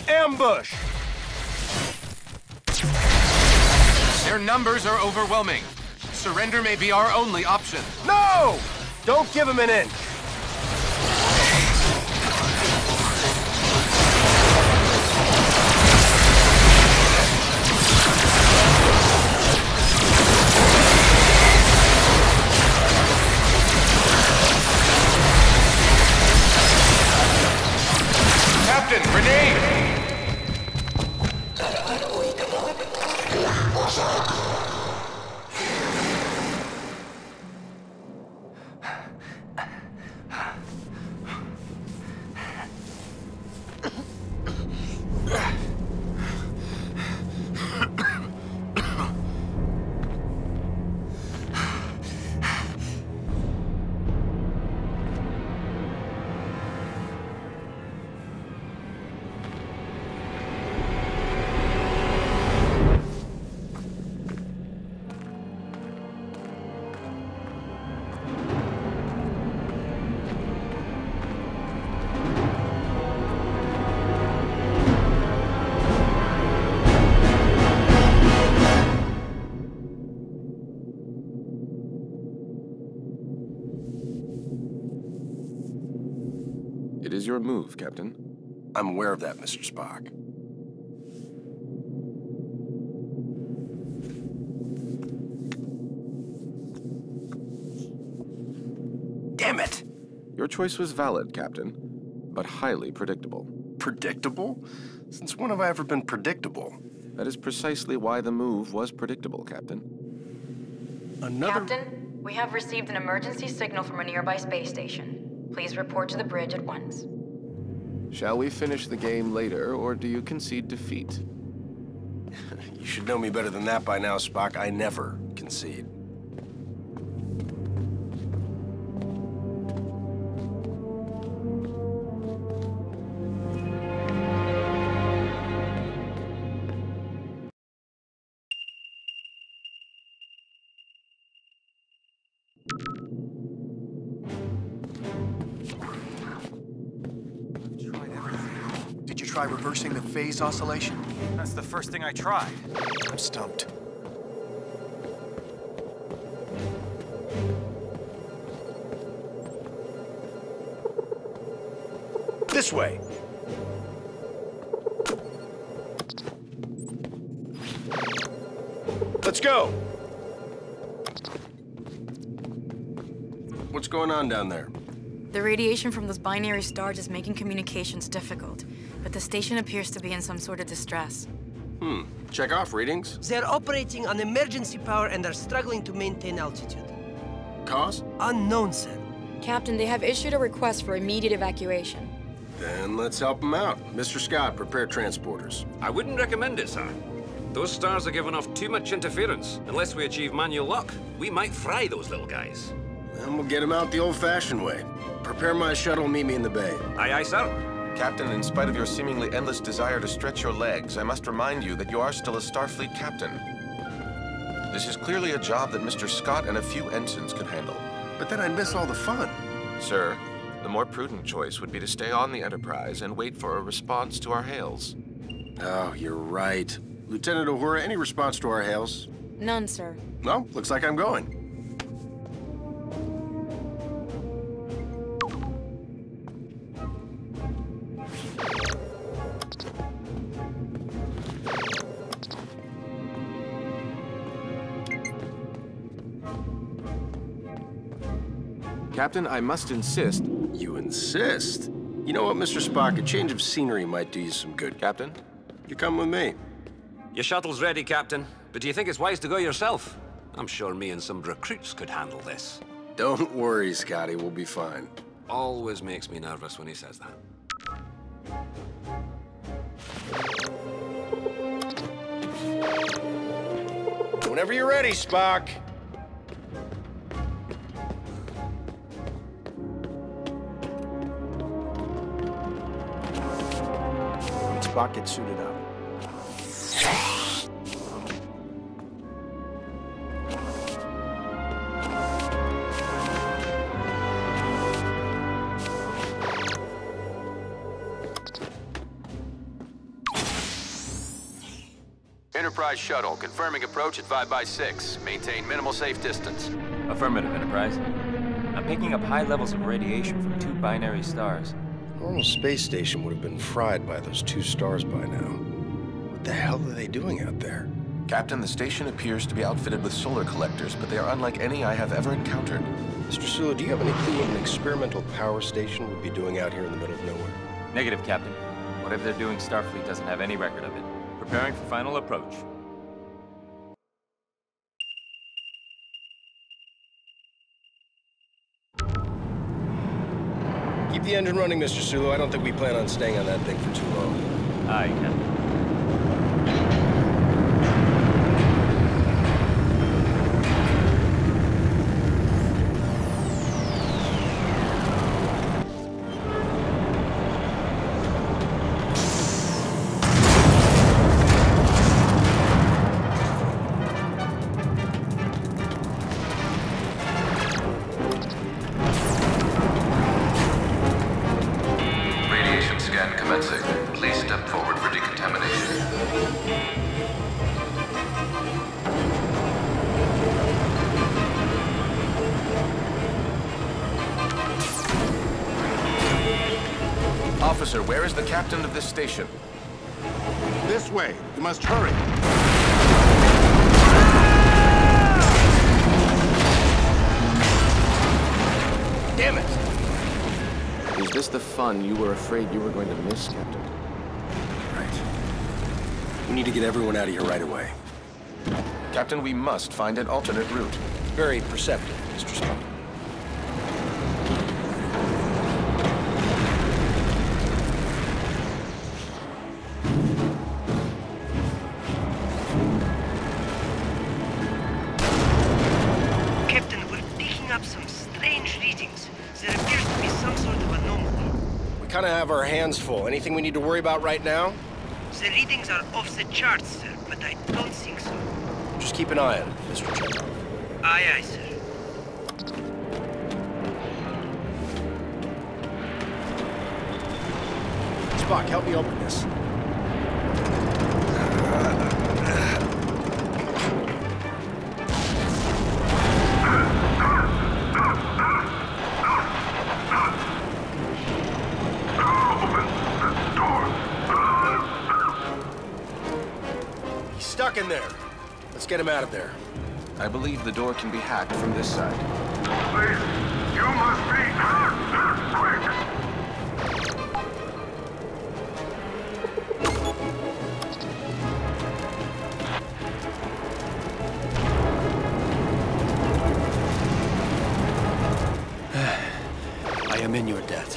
Ambush! Their numbers are overwhelming. Surrender may be our only option. No! Don't give him an inch. Captain, grenade! It is your move, Captain. I'm aware of that, Mr. Spock. Damn it! Your choice was valid, Captain, but highly predictable. Predictable? Since when have I ever been predictable? That is precisely why the move was predictable, Captain. Captain, we have received an emergency signal from a nearby space station. Please report to the bridge at once. Shall we finish the game later, or do you concede defeat? You should know me better than that by now, Spock. I never concede. Did you try reversing the phase oscillation? That's the first thing I tried. I'm stumped. This way. Let's go. What's going on down there? The radiation from those binary stars is making communications difficult, but the station appears to be in some sort of distress. Check off readings. They're operating on emergency power and are struggling to maintain altitude. Cause? Unknown, sir. Captain, they have issued a request for immediate evacuation. Then let's help them out. Mr. Scott, prepare transporters. I wouldn't recommend it, sir. Those stars are giving off too much interference. Unless we achieve manual lock, we might fry those little guys. Then we'll get them out the old-fashioned way. Prepare my shuttle, meet me in the bay. Aye, aye, sir. Captain, in spite of your seemingly endless desire to stretch your legs, I must remind you that you are still a Starfleet captain. This is clearly a job that Mr. Scott and a few ensigns could handle. But then I'd miss all the fun. Sir, the more prudent choice would be to stay on the Enterprise and wait for a response to our hails. Oh, you're right. Lieutenant Uhura, any response to our hails? None, sir. No, looks like I'm going. Captain, I must insist. You insist? You know what, Mr. Spock? A change of scenery might do you some good. Captain? You come with me. Your shuttle's ready, Captain. But do you think it's wise to go yourself? I'm sure me and some recruits could handle this. Don't worry, Scotty. We'll be fine. Always makes me nervous when he says that. Whenever you're ready, Spock. Spock, get suited up. Enterprise shuttle, confirming approach at 5x6. Maintain minimal safe distance. Affirmative, Enterprise. I'm picking up high levels of radiation from 2 binary stars. The normal space station would have been fried by those 2 stars by now. What the hell are they doing out there? Captain, the station appears to be outfitted with solar collectors, but they are unlike any I have ever encountered. Mr. Sulu, do you have any clue what an experimental power station would be doing out here in the middle of nowhere? Negative, Captain. Whatever they're doing, Starfleet doesn't have any record of it. Preparing for final approach. Keep the engine running, Mr. Sulu. I don't think we plan on staying on that thing for too long. Aye, Captain. Please step forward for decontamination. Officer, where is the captain of this station? This way. You must hurry. Damn it! Is this the fun you were afraid you were going to miss, Captain? Right. We need to get everyone out of here right away. Captain, we must find an alternate route. Very perceptive, Mr. Spock. Captain, we're picking up some strange readings. There appears to be some sort of anomaly. We kind of have our hands full. Anything we need to worry about right now? The readings are off the charts, sir, but I don't think so. Just keep an eye on it, Mr. Chekhov. Aye, aye, sir. Spock, help me open this. He's stuck in there. Let's get him out of there. I believe the door can be hacked from this side. Please, you must be quick. I am in your debt.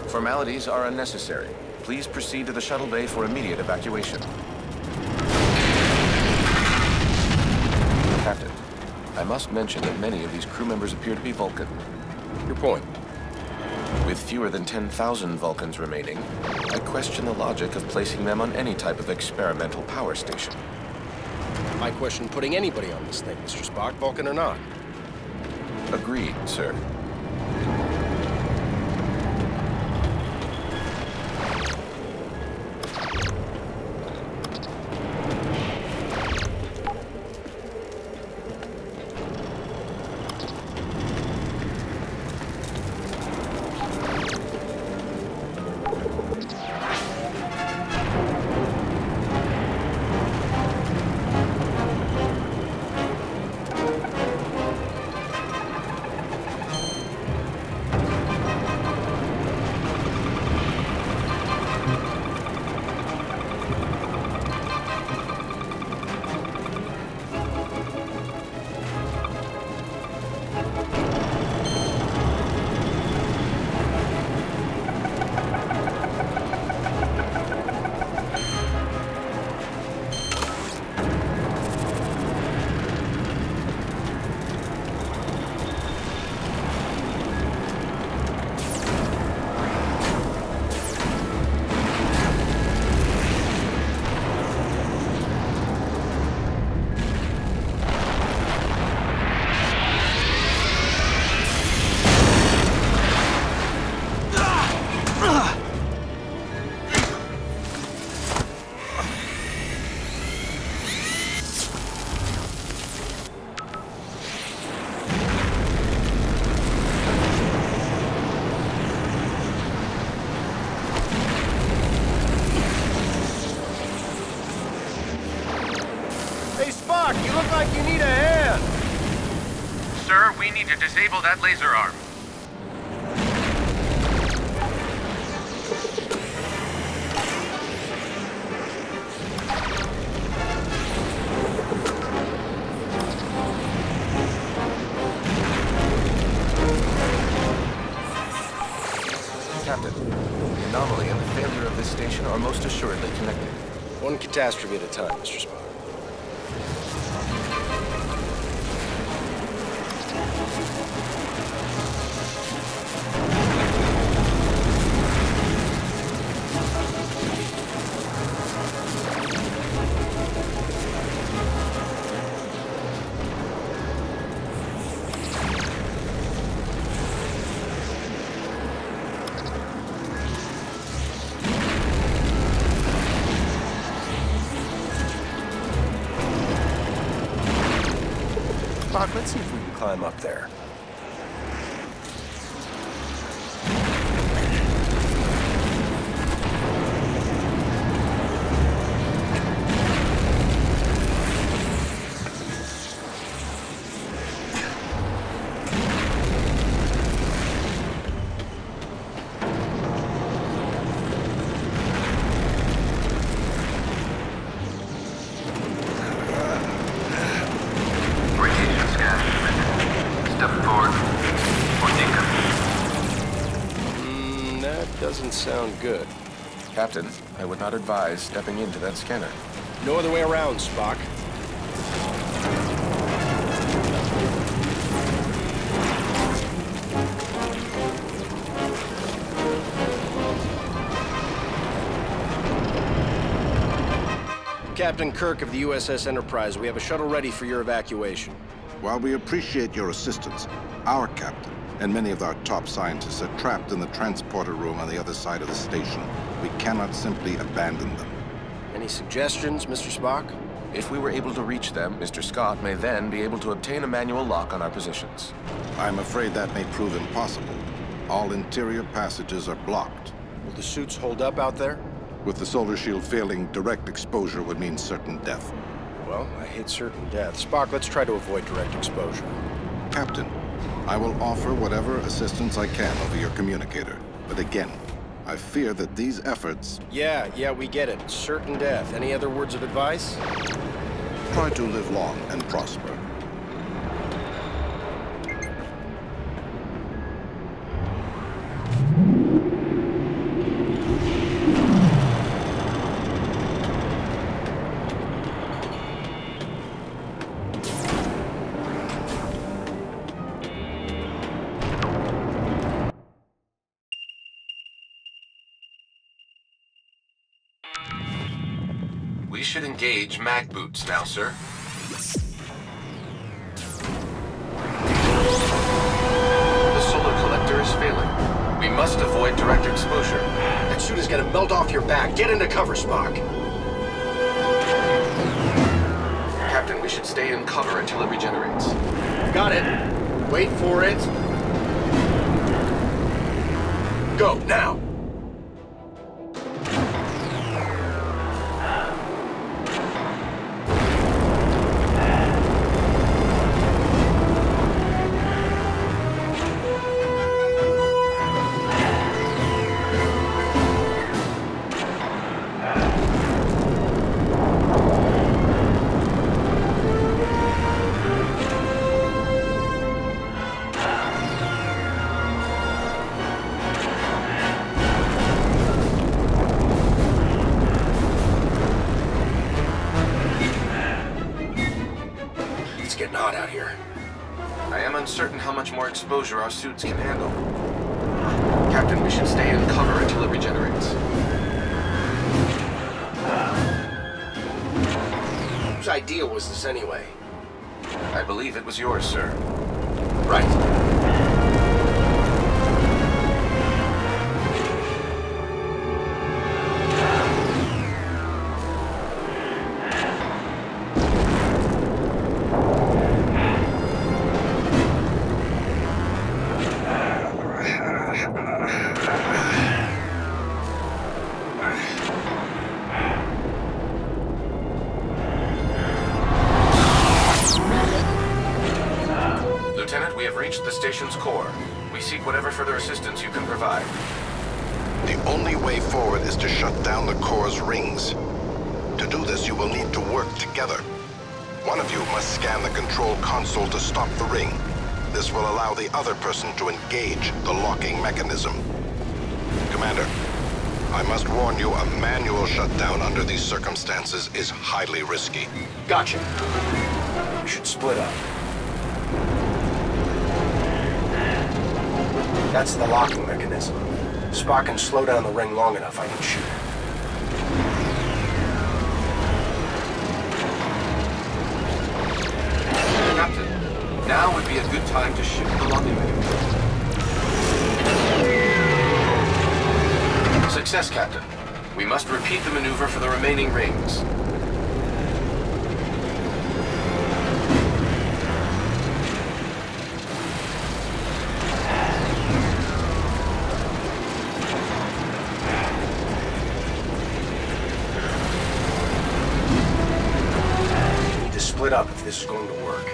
Formalities are unnecessary. Please proceed to the shuttle bay for immediate evacuation. Captain, I must mention that many of these crew members appear to be Vulcan. Your point. With fewer than 10,000 Vulcans remaining, I question the logic of placing them on any type of experimental power station. I question putting anybody on this thing, Mr. Spock, Vulcan or not. Agreed, sir. Sir, we need to disable that laser arm. Captain, the anomaly and the failure of this station are most assuredly connected. One catastrophe at a time, Mr. Spock. Spock, let's see if we can climb up there. Doesn't sound good. Captain, I would not advise stepping into that scanner. No other way around, Spock. Captain Kirk of the USS Enterprise, we have a shuttle ready for your evacuation. While we appreciate your assistance, our captain and many of our top scientists are trapped in the transporter room on the other side of the station. We cannot simply abandon them. Any suggestions, Mr. Spock? If we were able to reach them, Mr. Scott may then be able to obtain a manual lock on our positions. I'm afraid that may prove impossible. All interior passages are blocked. Will the suits hold up out there? With the solar shield failing, direct exposure would mean certain death. Well, I hate certain death. Spock, let's try to avoid direct exposure. Captain, I will offer whatever assistance I can over your communicator. But again, I fear that these efforts... Yeah, we get it. Certain death. Any other words of advice? Try to live long and prosper. We should engage mag boots now, sir. The solar collector is failing. We must avoid direct exposure. That suit is gonna melt off your back. Get into cover, Spock. Captain, we should stay in cover until it regenerates. Got it. Wait for it. Go, now! Getting hot out here. I am uncertain how much more exposure our suits can handle. Captain, we should stay in cover until it regenerates. Whose idea was this anyway? I believe it was yours, sir. Right. Lieutenant? station's core. We seek whatever further assistance you can provide. The only way forward is to shut down the core's rings. To do this, you will need to work together. One of you must scan the control console to stop the ring. This will allow the other person to engage the locking mechanism. Commander, I must warn you, a manual shutdown under these circumstances is highly risky. Gotcha. We should split up. That's the locking mechanism. If Spock can slow down the ring long enough, I can shoot it. Captain, now would be a good time to shoot the locking mechanism. Success, Captain. We must repeat the maneuver for the remaining rings. We need to split up if this is going to work.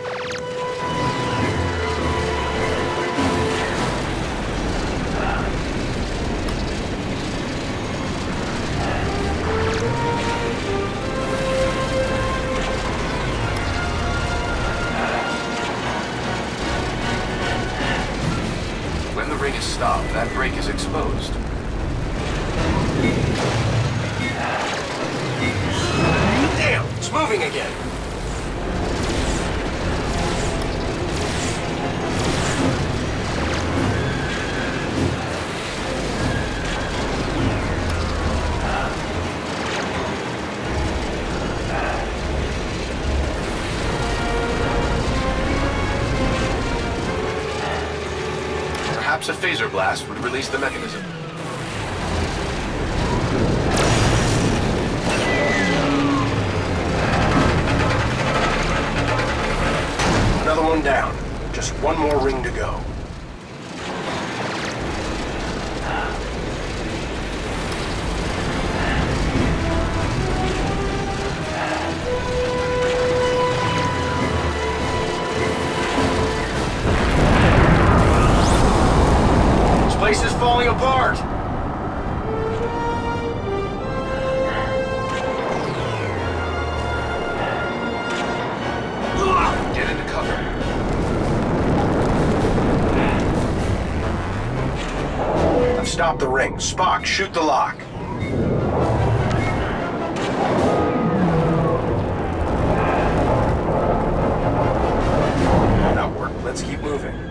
Stop. That break is exposed. Damn! It's moving again! Perhaps a phaser blast would release the mechanism. Another one down. Just one more ring to go. This place is falling apart! Get into cover. I've stopped the ring. Spock, shoot the lock. That worked. Let's keep moving.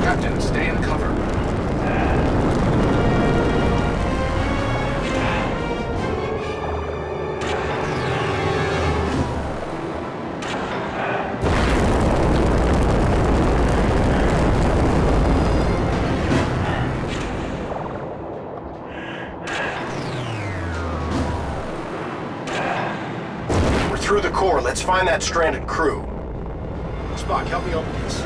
Captain, stay in cover. We're through the core. Let's find that stranded crew. Spock, help me open this.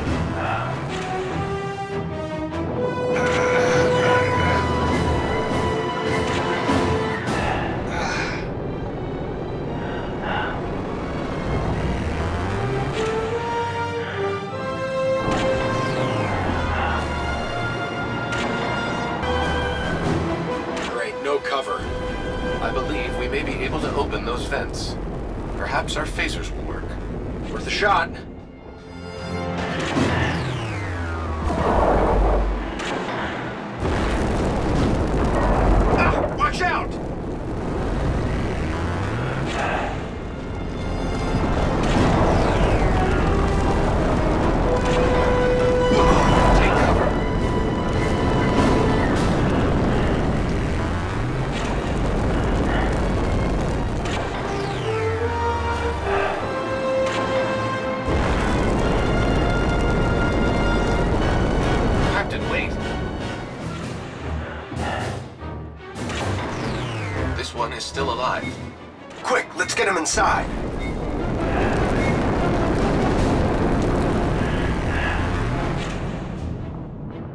No cover. I believe we may be able to open those vents. Perhaps our phasers will work. Worth a shot. Ah, watch out! Take cover. This one is still alive. Quick, let's get him inside.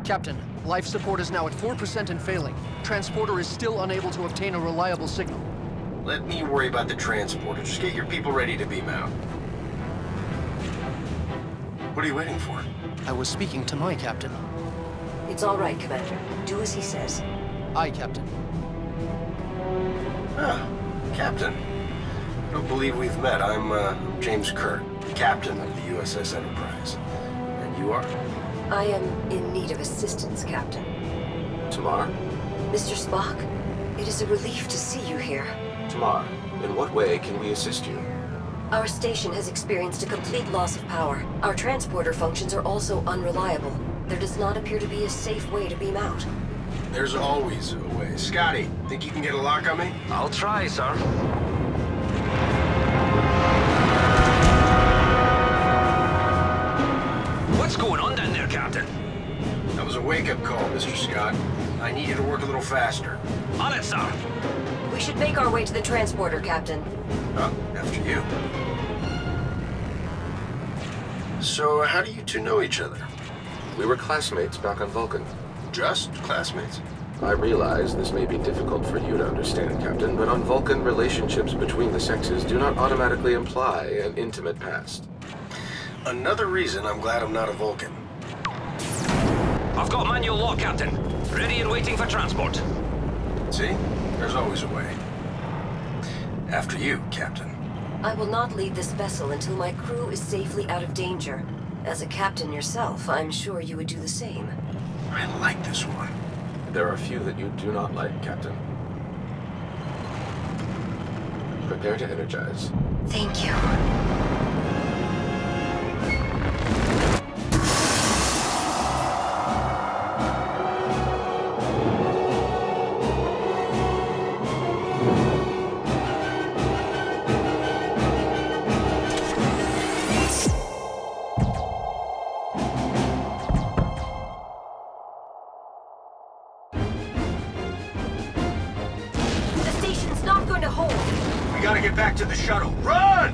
Captain, life support is now at 4% and failing. Transporter is still unable to obtain a reliable signal. Let me worry about the transporter. Just get your people ready to beam out. What are you waiting for? I was speaking to my captain. It's all right, Commander. Do as he says. Aye, Captain. Ah, Captain. I don't believe we've met. I'm James Kirk, Captain of the USS Enterprise. And you are? I am in need of assistance, Captain. Tamar? Mr. Spock, it is a relief to see you here. Tamar, in what way can we assist you? Our station has experienced a complete loss of power. Our transporter functions are also unreliable. There does not appear to be a safe way to beam out. There's always a way. Scotty, think you can get a lock on me? I'll try, sir. What's going on down there, Captain? That was a wake-up call, Mr. Scott. I need you to work a little faster. On it, sir. We should make our way to the transporter, Captain. After you. So, how do you two know each other? We were classmates back on Vulcan. Just classmates? I realize this may be difficult for you to understand, Captain, but on Vulcan, relationships between the sexes do not automatically imply an intimate past. Another reason I'm glad I'm not a Vulcan. I've got manual lock, Captain. Ready and waiting for transport. See? There's always a way. After you, Captain. I will not leave this vessel until my crew is safely out of danger. As a captain yourself, I'm sure you would do the same. I like this one. There are a few that you do not like, Captain. Prepare to energize. Thank you. We gotta get back to the shuttle. Run!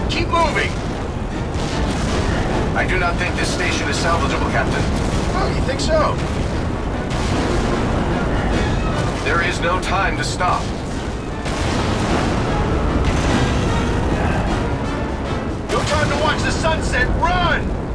Keep moving! I do not think this station is salvageable, Captain. Oh, you think so? There is no time to stop. No time to watch the sunset. Run!